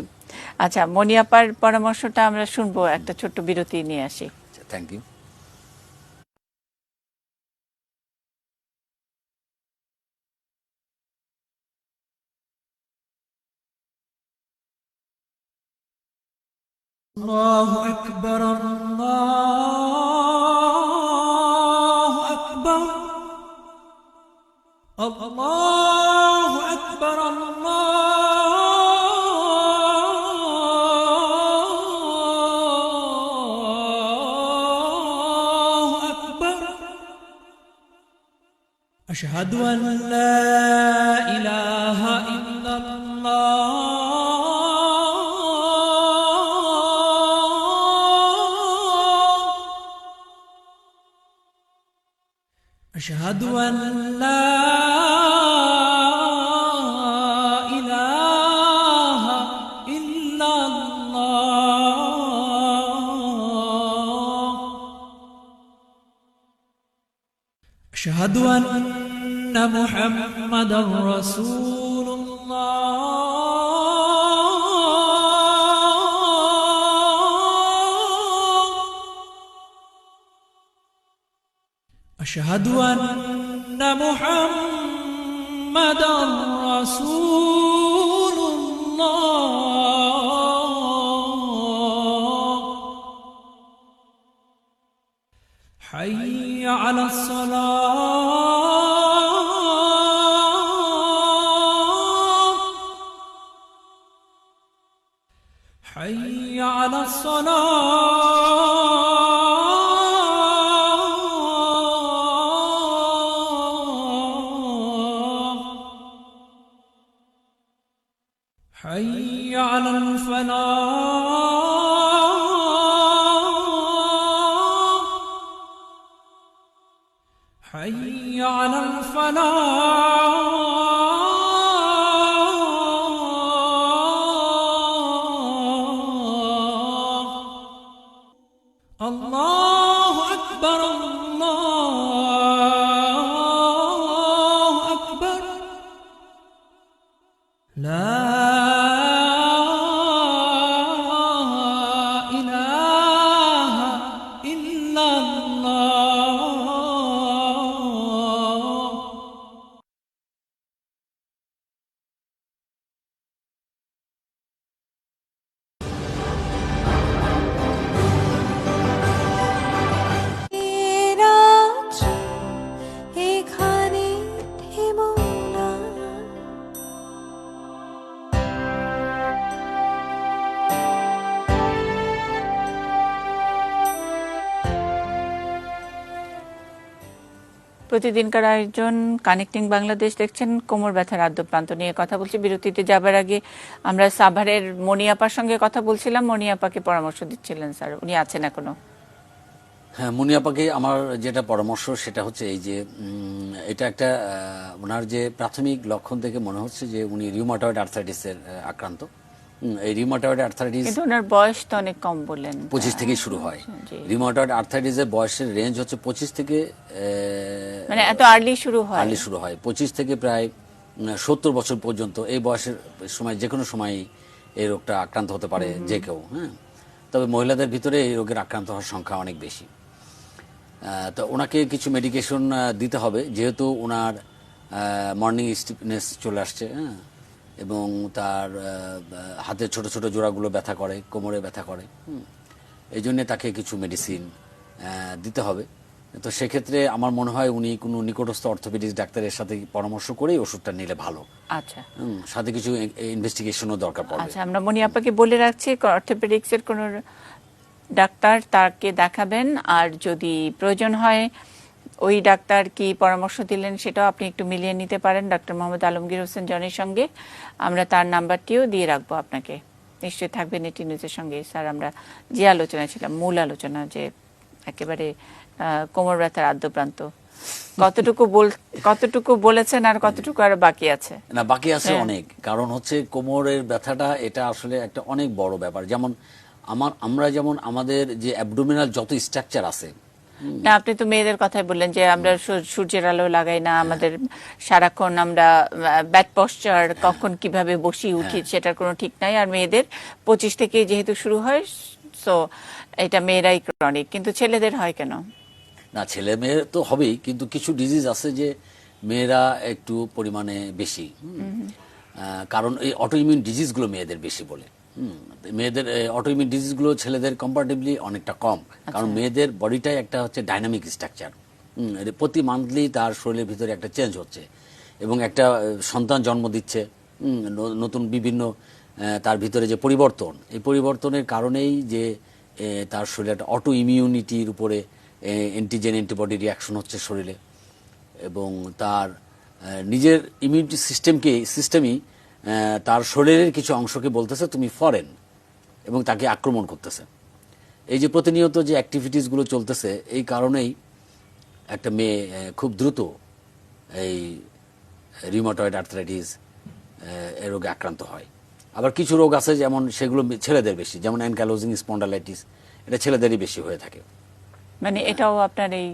আচ্ছা, মনিয়াপার পরামর্শটা আমরা শুনবো, একটা ছোট্ট বিরতি নিয়ে আসি। Thank you. الله أكبر الله أكبر الله أكبر الله أكبر أشهد أن لا إله إلا الله أشهد أن لا إله إلا الله أشهد أن محمدا رسول الله أشهد أن محمدا رسول الله حي على الصلاة حي على الصلاة حي على الفلاح حي على الفلاح الله أكبر الله أكبر لا إله إلا الله রাজ এখানে থেমো না, প্রতিদিনকার আয়োজন কানেক্টিং বাংলাদেশ দেখছেন। কোমর ব্যথার আদ্যপ্রান্ত নিয়ে কথা বলছি। বিরতিতে যাবার আগে আমরা সাভারের মনিয়াপার সঙ্গে কথা বলছিলাম। মনিয়াপাকে পরামর্শ দিচ্ছিলেন স্যার, উনি আছেন এখনো? হ্যাঁ, মুনিয়াপাকে আমার যেটা পরামর্শ সেটা হচ্ছে এই যে এটা একটা ওনার যে প্রাথমিক লক্ষণ থেকে মনে হচ্ছে যে উনি রিউমাটয়েড আর্থ্রাইটিসের আক্রান্ত। এই রিউমাটয়েড আর্থ্রাইটিস কিন্তু ওনার বয়স তো অনেক কম বললেন। 25 থেকেই শুরু হয়। জি। রিউমাটয়েড আর্থ্রাইটিসের বয়সের রেঞ্জ হচ্ছে 25 থেকে মানে এত আর্লি শুরু হয়? আর্লি শুরু হয় 25 থেকে প্রায় 70 বছর পর্যন্ত। এই বয়সের সময় যে কোনো সময় এই রোগটা আক্রান্ত হতে পারে যে কেউ। হ্যাঁ, তবে মহিলাদের ভিতরে এই রোগের আক্রান্ত হওয়ার সংখ্যা অনেক বেশি। তো ওনাকে কিছু মেডিকেশন দিতে হবে, যেহেতু ওনার মর্নিং স্টিফনেস চলে আসছে, হ্যাঁ, এবং তার হাতের ছোট ছোট জোড়াগুলো ব্যথা করে, কোমরে ব্যথা করে। এই জন্যে তাকে কিছু মেডিসিন দিতে হবে। তো সেক্ষেত্রে আমার মনে হয় উনি কোনো নিকটস্থ অর্থোপেডিক্স ডাক্তারের সাথে পরামর্শ করেই ওষুধটা নিলে ভালো। আচ্ছা সাথে কিছু ইনভেস্টিগেশনও দরকার পড়বে। আচ্ছা, আমরা মনি আপাকে বলে রাখছি অর্থোপেডিক্স এর কোন ডাক্তার তাকে দেখাবেন, আর যদি প্রয়োজন হয় ওই ডাক্তার কি পরামর্শ দিলেন সেটাও আপনি একটু মিলিয়ে নিতে পারেন ডক্টর মোহাম্মদ আলমগীর হোসেন জনের সঙ্গে। আমরা তার নাম্বারটিও দিয়ে রাখবো আপনাকে। নিশ্চয়ই থাকবেন এটি নিউজের সঙ্গে। স্যার, আমরা যে আলোচনা ছিলাম, মূল আলোচনা, যে একেবারে কোমর ব্যথার আদ্যপ্রান্ত, কতটুকু বলেছেন আর কতটুকু আর বাকি আছে? না, বাকি আছে অনেক। কারণ হচ্ছে কোমরের ব্যথাটা এটা আসলে একটা অনেক বড় ব্যাপার। যেমন আমরা যেমন আমাদের যে অ্যাবডোমিনাল যত স্ট্রাকচার আছে, না, আপনি তো মেয়েদের কথাই বললেন যে আমরা সূর্যের আলো লাগাই না, আমাদের সারাক্ষণ আমরা ব্যাড পশ্চার, কখন কিভাবে বসি উঠি সেটার কোনো ঠিক নাই। আর মেয়েদের 25 থেকে যেহেতু শুরু হয়, সো এটা মেয়েরাই ক্রনিক। কিন্তু ছেলেদের হয় কেন? না, ছেলে মেয়ে তো হবেই, কিন্তু কিছু ডিজিজ আছে যে মেয়েরা একটু পরিমাণে বেশি। কারণ এই অটোইমিউন ডিজিজগুলো মেয়েদের বেশি বলে। মেয়েদের অটোইমিউন ডিজিজগুলো ছেলেদের কম্পারেটিভলি অনেকটা কম। কারণ মেয়েদের বডিটাই একটা হচ্ছে ডাইনামিক স্ট্রাকচার। প্রতি মান্থলি তার শরীরের ভিতরে একটা চেঞ্জ হচ্ছে এবং একটা সন্তান জন্ম দিচ্ছে, নতুন বিভিন্ন তার ভিতরে যে পরিবর্তন, এই পরিবর্তনের কারণেই যে তার শরীরে একটা অটো ইমিউনিটির উপরে অ্যান্টিজেন অ্যান্টিবডি রিয়াকশন হচ্ছে শরীরে, এবং তার নিজের ইমিউনিটি সিস্টেমই তার শরীরের কিছু অংশকে বলতেছে তুমি ফরেন, এবং তাকে আক্রমণ করতেছে। এই যে প্রতিনিয়ত যে অ্যাক্টিভিটিসগুলো চলতেছে, এই কারণেই একটা মেয়ে খুব দ্রুত এই রিউমাটয়েড আর্থ্রাইটিস এ রোগে আক্রান্ত হয়। আবার কিছু রোগ আছে যেমন সেগুলো ছেলেদের বেশি, যেমন অ্যানকাইলোজিং স্পন্ডালাইটিস, এটা ছেলেদেরই বেশি হয়ে থাকে। মানে এটাও আপনার এই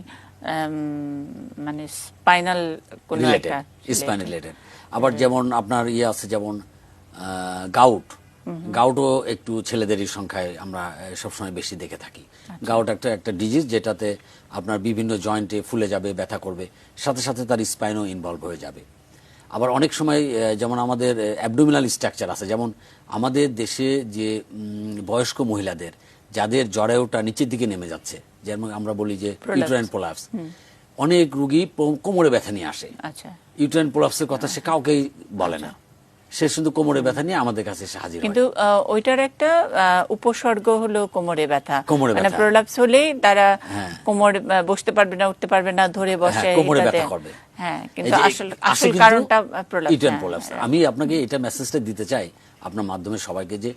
মানে স্পাইনাল কোনো একটা স্পাইনাল রিলেটেড। আবার যেমন আপনার ইয়ে আছে, যেমন গাউটও একটু ছেলেদেরই সংখ্যায় আমরা সবসময় বেশি দেখে থাকি। গাউট একটা ডিজিজ যেটাতে আপনার বিভিন্ন জয়েন্টে ফুলে যাবে, ব্যথা করবে, সাথে সাথে তার স্পাইনও ইনভলভ হয়ে যাবে। আবার অনেক সময় যেমন আমাদের অ্যাবডোমিনাল স্ট্রাকচার আছে, যেমন আমাদের দেশে যে বয়স্ক মহিলাদের যাদের জরায়ুটা নিচের দিকে নেমে যাচ্ছে, যেমন আমরা বলি যে ইউটেরাইন প্রোলাপস, অনেক রুগী কোমরে ব্যথা নিয়ে আসে। আচ্ছা, ইউটেরাইন প্রোলাপসের কথা সে কাউকেই বলে না, সে শুধু কোমরে ব্যথা নিয়ে আমাদের কাছে এসে হাজির হয়। কিন্তু ওইটার একটা উপসর্গ হলো কোমরে ব্যথা। কোমরে মানে ব্যথা। প্রলাপস হলেই তারা কোমরে বসতে পারবে না, উঠতে পারবে না, ধরে বসে, কোমরে এটাতে- ব্যথা করবে। হ্যাঁ, এই কিন্তু যে আসল কারণটা প্রলাপস। Uterine prolapse. আমি আপনাকে এটা মেসেজটা দিতে চাই আপনার মাধ্যমে সবাইকে, যে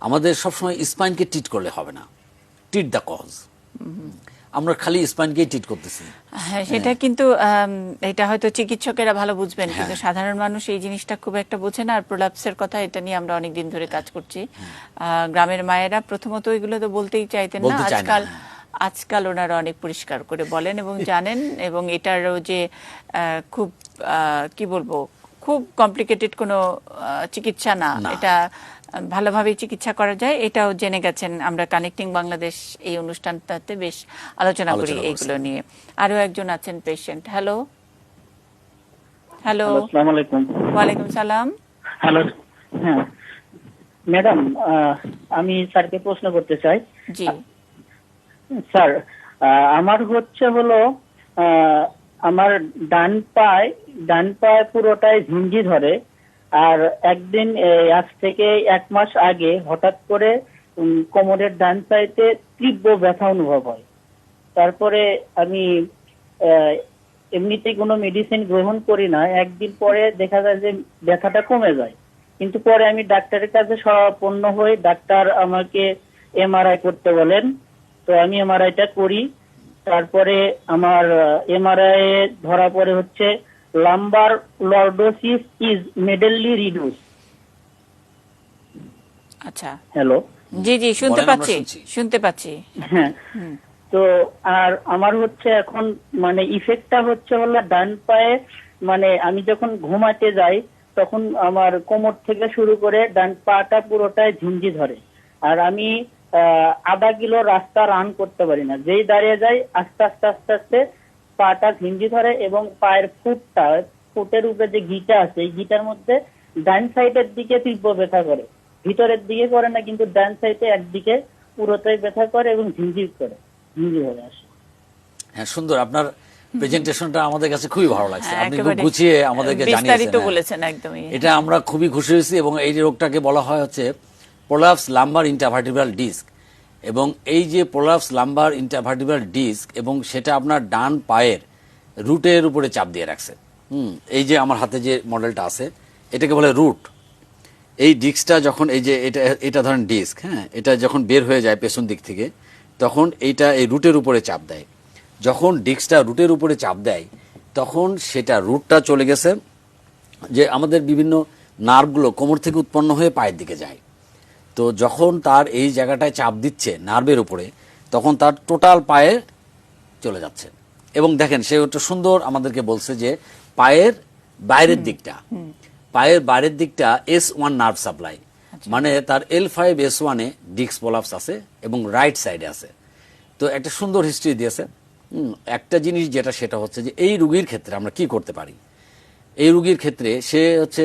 আমাদের সবসময় স্পাইনকে ট্রিট করলে হবে না, ট্রিট দ্য কজ। আমরা খালি স্পাইনকেই ট্রিট করতেছি। হ্যাঁ, সেটা কিন্তু এটা হয়তো চিকিৎসকেরা ভালো বুঝবেন, কিন্তু সাধারণ মানুষ এই জিনিসটা খুব একটা বোঝে না। আর প্রলাপসের কথা, এটা নিয়ে আমরা অনেক দিন ধরে কাজ করছি। গ্রামের মায়েরা প্রথমত এগুলো তো বলতেই চাইতেন না, আজকাল ওনারা অনেক পরিষ্কার করে বলেন এবং জানেন, এবং এটারও যে খুব কি বলবো, খুব কমপ্লিকেটেড কোনো চিকিৎসা না, এটা ভালোভাবে চিকিৎসা করা যায়, এটাও জেনে গেছেন। আমরা কানেক্টিং বাংলাদেশ এই অনুষ্ঠানটাতে বেশ আলোচনা করি এইগুলো নিয়ে। আরো একজন আছেন পেশেন্ট। হ্যালো। আসসালামু আলাইকুম। ওয়ালাইকুম সালাম। হ্যালো, হ্যাঁ ম্যাডাম, আমি স্যারকে প্রশ্ন করতে চাই। জি স্যার, আমার হলো আমার ডান পায়ে পুরোটাই ঝিঞ্জি ধরে, আর একদিন আজ থেকে 1 মাস আগে হঠাৎ করে কোমরের ডান সাইডে তীব্র ব্যথা অনুভব হয়। তারপরে আমি এমনিতেই কোনো মেডিসিন গ্রহণ করি না, একদিন পরে দেখা যায় যে ব্যথাটা কমে যায়। কিন্তু পরে আমি ডাক্তারের কাছে শরণাপন্ন হই, ডাক্তার আমাকে এমআরআই করতে বলেন, তো আমি এমআরআইটা করি। তারপরে আমার এমআরআই ধরা পড়ে হচ্ছে লাম্বার লর্ডোসিস ইজ মেডেললি রিডিউস। আচ্ছা, হ্যালো, জি জি, শুনতে পাচ্ছি। হ্যাঁ, তো আর আমার এখন মানে ইফেক্টটা হলো ডান পায়ে, মানে আমি যখন ঘুমাতে যাই তখন আমার কোমর থেকে শুরু করে ডান পাটা পুরোটাই ঝিঞ্জি ধরে, আর আমি আধা কিলো রাস্তা রান করতে পারি না, যেই দাঁড়িয়ে যাই আস্তে আস্তে পাটা ঝিঞ্জি ধরে, এবং পায়ের ফুটটা ঠোঁটের উপরে যে ঘিটা আছে এই ঘিটার মধ্যে ডান সাইডের দিকে তীব্র ব্যথা করে, ভিতরের দিকে করে না, কিন্তু ডান সাইডে একদিকে পুরোটাই ব্যথা করে এবং ঝিনঝির করে, ঝিনঝির হয়ে আসে। হ্যাঁ, সুন্দর। আপনার প্রেজেন্টেশনটা আমাদের কাছে খুবই ভালো লাগছে। হ্যাঁ, আপনি খুব একেবারে গুছিয়ে আমাদেরকে বিস্তারিত জানিয়েছেন। হ্যাঁ। বলেছেন একদমই। এটা আমরা খুবই খুশি হয়েছি। এবং এই যে রোগটাকে বলা হয় হচ্ছে প্রোলাপস লাম্বার ইন্টারভার্টিব্রাল ডিস্ক, এবং এই যে প্রোলাপস লাম্বার ইন্টারভার্টিব্রাল ডিস্ক এবং সেটা আপনার ডান পায়ের রুটের উপরে চাপ দিয়ে রাখছে। এই যে আমার হাতে যে মডেলটা আছে এটাকে বলে রুট। এই ডিস্কটা যখন এই যে এটা ধরেন ডিস্ক, হ্যাঁ, এটা যখন বের হয়ে যায় পেছন দিক থেকে, তখন এইটা এই রুটের উপরে চাপ দেয়। যখন ডিস্কটা রুটের উপরে চাপ দেয় তখন সেটা রুটটা চলে গেছে যে আমাদের বিভিন্ন নার্ভগুলো কোমর থেকে উৎপন্ন হয়ে পায়ের দিকে যায়। তো যখন তার এই জায়গাটায় চাপ দিচ্ছে নার্ভের উপরে, তখন তার টোটাল পায়ে চলে যাচ্ছে। এবং দেখেন সে একটা সুন্দর আমাদেরকে বলছে যে পায়ের বাইরের দিকটা S1 নার্ভ সাপ্লাই, মানে তার L5S1 এ ডিস্ক প্রলাপস আছে এবং রাইট সাইডে আছে। তো একটা সুন্দর হিস্ট্রি দিয়েছে। একটা জিনিস যেটা সেটা হচ্ছে যে এই রোগীর ক্ষেত্রে আমরা কি করতে পারি। এই রোগীর ক্ষেত্রে সে হচ্ছে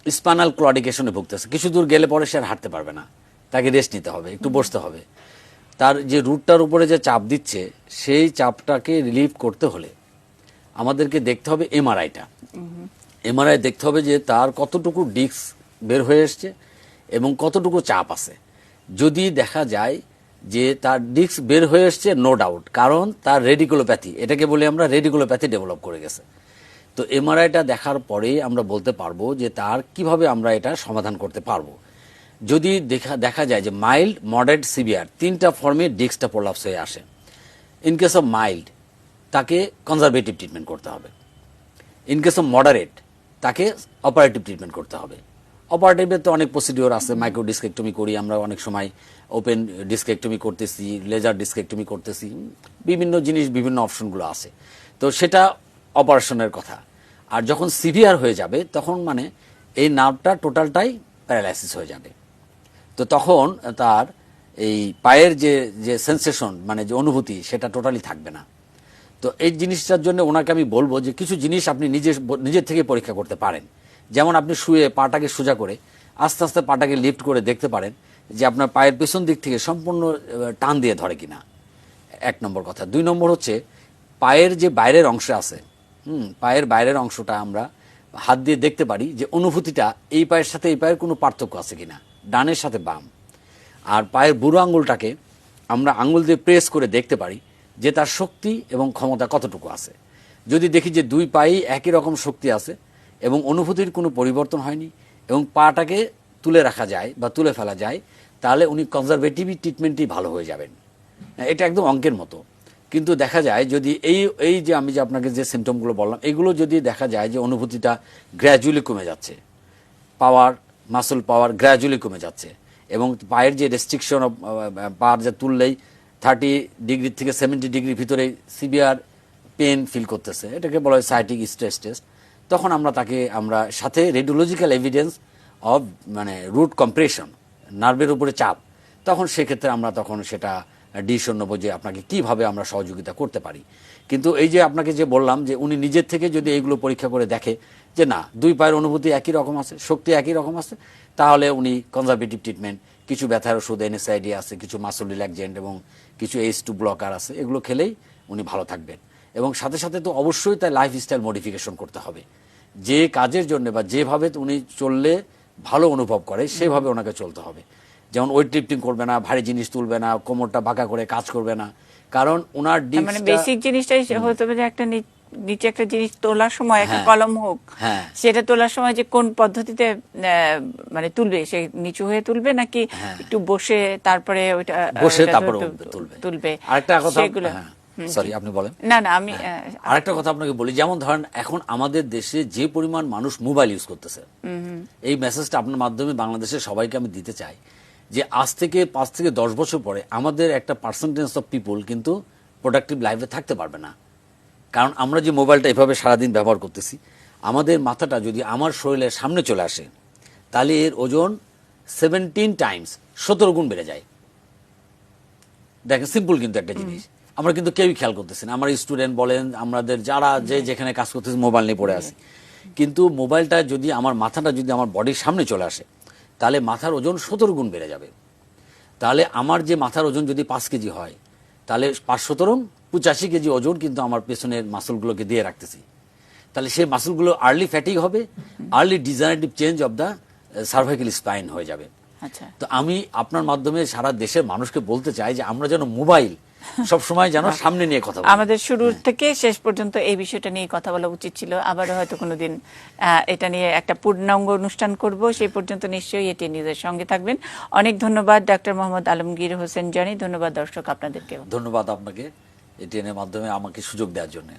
স্পাইনাল ক্লডিকেশনে ভুগতেছে, কিছু দূর গেলে পরে সে আর হাঁটতে পারবে না, তাকে রেস্ট নিতে হবে, একটু বসতে হবে। তার যে রুটটার উপরে যে চাপ দিচ্ছে সেই চাপটাকে রিলিভ করতে হলে আমাদেরকে দেখতে হবে এমআরআই দেখতে হবে যে তার কতটুকু ডিস্ক বের হয়ে এসছে এবং কতটুকু চাপ আছে। যদি দেখা যায় যে তার ডিস্ক বের হয়ে এসছে, নো ডাউট, কারণ তার রেডিকুলোপ্যাথি, এটাকে বলে আমরা রেডিকুলোপ্যাথি ডেভেলপ করে গেছে। তো এমআরআইটা দেখার পরেই আমরা বলতে পারবো যে তার কিভাবে আমরা এটা সমাধান করতে পারবো। যদি দেখা যায় যে মাইল্ড, মডারেট, সিভিয়ার তিনটা ফর্মে ডিস্কটা প্রলাপস হয়ে আসে। ইন কেস অফ মাইল্ড তাকে কনজারভেটিভ ট্রিটমেন্ট করতে হবে। ইন কেস অফ মডারেট তাকে অপারেটিভ ট্রিটমেন্ট করতে হবে। অপারেটিভে তো অনেক প্রসিডিওর আছে, মাইক্রো ডিস্কেক্টমি করি আমরা, অনেক সময় ওপেন ডিস্কেক্টমি করতেছি, লেজার ডিস্কেক্টমি করতেছি, বিভিন্ন জিনিস, বিভিন্ন অপশনগুলো আছে। তো সেটা অপারেশনের কথা। আর যখন সিভিয়ার হয়ে যাবে তখন মানে এই নার্ভটা টোটালটাই প্যারালাইসিস হয়ে যাবে। তো তখন তার এই পায়ের যে সেন্সেশন, মানে যে অনুভূতি, সেটা টোটালি থাকবে না। তো এই জিনিসটার জন্য ওনাকে আমি বলবো যে কিছু জিনিস আপনি নিজের থেকে পরীক্ষা করতে পারেন। যেমন আপনি শুয়ে পাটাকে সোজা করে আস্তে আস্তে পাটাকে লিফট করে দেখতে পারেন যে আপনার পায়ের পেছন দিক থেকে সম্পূর্ণ টান দিয়ে ধরে কিনা, 1 নম্বর কথা। 2 নম্বর হচ্ছে পায়ের যে বাইরের অংশ আছে, পায়ের বাইরের অংশটা আমরা হাত দিয়ে দেখতে পারি যে অনুভূতিটা এই পায়ের সাথে এই পায়ের কোনো পার্থক্য আছে কিনা, ডানের সাথে বাম। আর পায়ের বুড়ো আঙুলটাকে আমরা আঙুল দিয়ে প্রেস করে দেখতে পারি যে তার শক্তি এবং ক্ষমতা কতটুকু আছে। যদি দেখি যে 2 পায়েই একই রকম শক্তি আছে এবং অনুভূতির কোনো পরিবর্তন হয়নি এবং পাটাকে তুলে রাখা যায় বা তুলে ফেলা যায়, তাহলে উনি কনজারভেটিভ ট্রিটমেন্টই ভালো হয়ে যাবেন। এটা একদম অঙ্কের মতো। কিন্তু দেখা যায় যদি এই যে আমি যে আপনাকে যে সিমটমগুলো বললাম, এগুলো যদি দেখা যায় যে অনুভূতিটা গ্র্যাজুয়ালি কমে যাচ্ছে, পাওয়ার, মাসল পাওয়ার গ্র্যাজুয়ালি কমে যাচ্ছে, এবং পায়ের যে রেস্ট্রিকশন অফ পাওয়ার যে তুললেই 30 ডিগ্রি থেকে 70 ডিগ্রির ভিতরে সিভিয়ার পেন ফিল করতেছে, এটাকে বলা হয় সাইটিক স্ট্রেস টেস্ট। তখন আমরা সাথে রেডিওলজিক্যাল এভিডেন্স অফ মানে রুট কম্প্রেশন, নার্ভের উপরে চাপ, তখন সেক্ষেত্রে আমরা তখন সেটা ডিসিশন নেবো যে আপনাকে কিভাবে আমরা সহযোগিতা করতে পারি। কিন্তু এই যে আপনাকে যে বললাম যে উনি নিজের থেকে যদি এইগুলো পরীক্ষা করে দেখে যে না 2 পায়ের অনুভূতি একই রকম আছে, শক্তি একই রকম আছে, তাহলে উনি কনজারভেটিভ ট্রিটমেন্ট, কিছু ব্যথার ওষুধ, NSAID আছে, কিছু মাসল রিল্যাক্সেন্ট এবং কিছু H2 ব্লকার আছে, এগুলো খেলেই উনি ভালো থাকবেন। এবং সাথে সাথে তো অবশ্যই তার লাইফস্টাইল মডিফিকেশন করতে হবে। যে কাজের জন্য বা যেভাবে উনি চললে ভালো অনুভব করে সেভাবে ওনাকে চলতে হবে। যেমন ওয়েট লিফটিং করবে না, ভারী জিনিস তুলবে না, কোমরটা বাঁকা করে কাজ করবে না, কারণ ওনার মানে বেসিক জিনিসটাই হতে হবে যে একটা নিচে একটা জিনিস তোলার সময়, একটা কলম হোক, সেটা তোলার সময় যে কোন পদ্ধতিতে মানে তুলবে, সে নিচু হয়ে তুলবে নাকি একটু বসে তারপরে ওইটা তুলবে। আরেকটা কথা, সরি আপনি বলেন। না আমি আরেকটা কথা আপনাকে বলি, যেমন ধরেন এখন আমাদের দেশে যে পরিমাণ মানুষ মোবাইল ইউজ করতেছে, এই মেসেজটা আপনার মাধ্যমে বাংলাদেশের সবাইকে আমি দিতে চাই যে আজ থেকে 5 থেকে 10 বছর পরে আমাদের একটা পার্সেন্টেজ অফ পিপল কিন্তু প্রোডাক্টিভ লাইফে থাকতে পারবে না। কারণ আমরা যে মোবাইলটা এভাবে সারাদিন ব্যবহার করতেছি, আমাদের মাথাটা যদি আমার শরীরের সামনে চলে আসে তাহলে এর ওজন 17 টাইমস 17 গুণ বেড়ে যায়। দেখেন সিম্পল কিন্তু একটা জিনিস, আমরা কিন্তু কেউই খেয়াল করতেছি না। আমার স্টুডেন্ট বলেন, আমাদের যারা যেখানে কাজ করতেছি মোবাইল নিয়ে পড়ে আছি। কিন্তু মোবাইলটা যদি আমার মাথাটা যদি আমার বডির সামনে চলে আসে, তাহলে মাথার ওজন 17 গুণ বেড়ে যাবে। তাহলে আমার যে মাথার ওজন যদি 5 কেজি হয়, তাহলে 5 17 85 কেজি ওজন কিন্তু আমার পেছনের মাসলগুলোকে দিয়ে রাখতেছি। তাহলে সেই মাসলগুলো আর্লি ফ্যাটিক হবে, early degenerative change of the cervical spine হয়ে যাবে। আচ্ছা, তো আমি আপনার মাধ্যমে সারা দেশের মানুষকে বলতে চাই যে আমরা যেন মোবাইল সব সময় যেন সামনে নিয়ে কথা বলি। আমাদের শুরুর থেকে শেষ পর্যন্ত এই বিষয়টা নিয়ে কথা বলা উচিত ছিল। আবারও হয়তো কোনোদিন এটা নিয়ে একটা পূর্ণাঙ্গ অনুষ্ঠান করব। সেই পর্যন্ত নিশ্চয়ই এটি নিজের সঙ্গে থাকবেন। অনেক ধন্যবাদ ডক্টর মোহাম্মদ আলমগীর হোসেন জনি। ধন্যবাদ দর্শক আপনাদেরকেও। ধন্যবাদ আপনাকে এটিএনের মাধ্যমে আমাকে সুযোগ দেওয়ার জন্য।